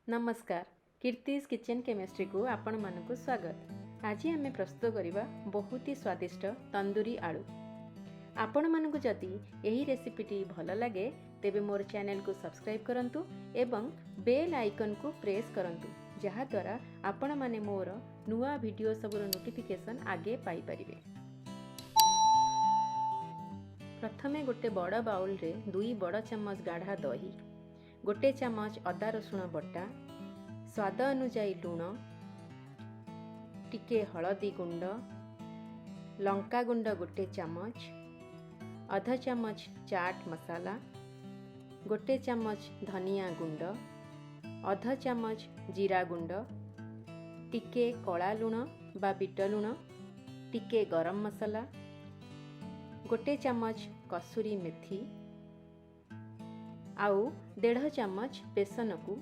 नमस्कार कीर्तिस kitchen chemistry को आपण मानक स्वागत। आज आम प्रस्तुत करवा बहुत ही स्वादिष्ट तंदूरी आलू। आपण मानक जदि यही रेसिपीटी भल लगे तेबे मोर चैनल को सब्सक्राइब करंतु एवं बेल आइकन को प्रेस करंतु जहा द्वारा आपण माने मोर नुआ वीडियो सबुर नोटिफिकेशन आगे पाई परिबे। प्रथमे गोटे बड़ बाउल रे 2 बड़ चम्मच गाढ़ा दही, गोटे चम्मच अदा रसुण बटा, स्वाद अनुजाई लुण, टिके हलदी गुंड, लंका गुंड गोटे चम्मच, आधा चम्मच चाट मसाला, गोटे चम्मच धनिया गुंड, आधा चम्मच जीरा गुंड, टिके कला लुण बा बीट लुण, टिके गरम मसाला, गोटे चम्मच कसूरी मेथी आउ 1.5 चम्मच बेसन को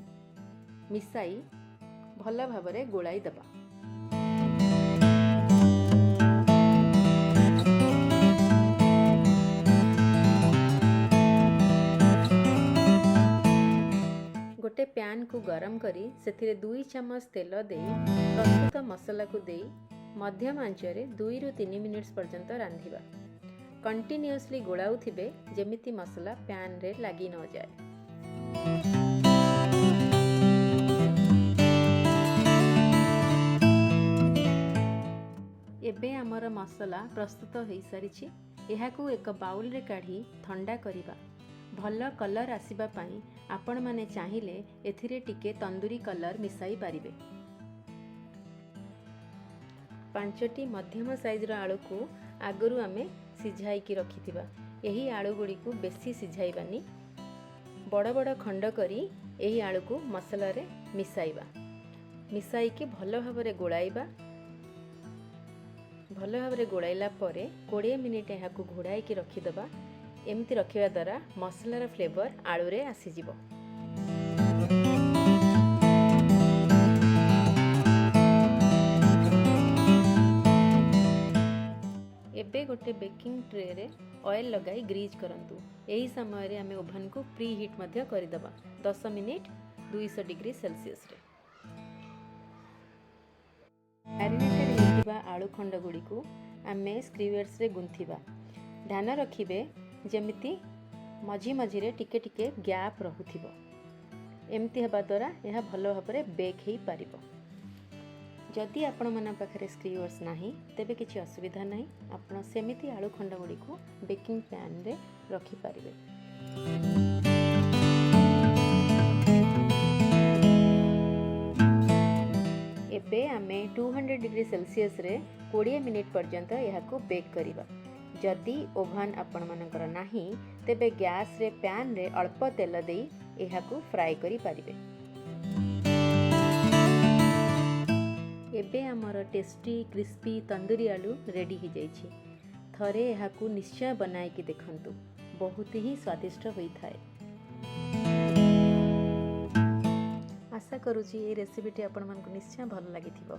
मिसाई भल भावरे गोलाई दबा। गोटे पैन को गरम करी सेथिरे 2 चम्मच तेल दे प्रस्तुत मसला को दे मध्यम आंचरे 2 रु 3 मिनिट्स पर्यंत रांधिबा। कंटिन्यूअसली गोलाउथिबे जेमिति मसला पैन रे लागी न जाए। एबे आमर मसला प्रस्तुत हो सारी। एहाकू एक बाउल रे काढ़ी ठंडा करिबा। भल कलर आसीबा पाई आपण माने चाहिले एथिरे टिके तंदूरी कलर मिसाई पारिबे। 5टी मध्यम साइज आलू को आगरू आमे सिझाई की रखिथिबा। एही आलू गुडी को बेसी सिझाइबानी, बड़ बड़ खंड करी एही आलू को मसला रे मिसाइबा। मिसाई की भल भावरे गोलाइबा। भल भावरे गोलाइला परे 20 मिनिट एहाकू घोड़ाई की रखिदबा। एमती रखिबा द्वारा मसलार फ्लेवर आलू रे आसीजिबो। एबे गोटे बेकिंग ट्रे रे ऑयल लगाई ग्रीज करंतु। एही समय रे आमे ओवन को प्री हीट मध्य करिदबा 10 मिनिट 200 डिग्री सेल्सियस रे। मैरिनेटेड हेतिबा आलू खंड गुडी को आमे स्क्रीवर्स रे गुंथिबा। ध्यान रखिबे जेमिति मझी मझी रे टिके टिके गैप रहुथिबो। एमती हेबा द्वारा यह भल भाबरे बेक हेई पारिबो। जदि आपण मन पाखरे स्क्रीवर्स नाही तेबे किछि असुविधा नाही, आपण सेमिति आलू खंड गुडी को बेकिंग पैन रे रखि पारिबे। एबे आमे 200 डिग्री सेल्सियस रे 20 मिनिट पर्यंत यहाको बेक करिबा। जदि ओवन आपण मनकर नाही तेबे गैस रे पैन रे अल्प तेल देई यहाको फ्राई करि पारिबे। एबे आमर टेस्टी क्रिस्पी तंदूरी आलू रेडी हो जाइछि। थरे यहाकू निश्चय बनाई कि देखंतु, बहुत ही स्वादिष्ट होई थाए। आशा करूची ये रेसिपीटी आपण मानकु निश्चय भल लागिथिबो।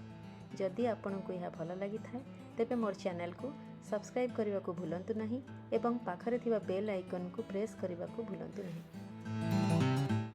जदि आपण को यह भल लागि थाए तेबे मोर चैनल को सब्सक्राइब करने को भूलंतु नहीं एवं पाखरे थिबा बेल आइकन को प्रेस करने को भूलंतु नहीं।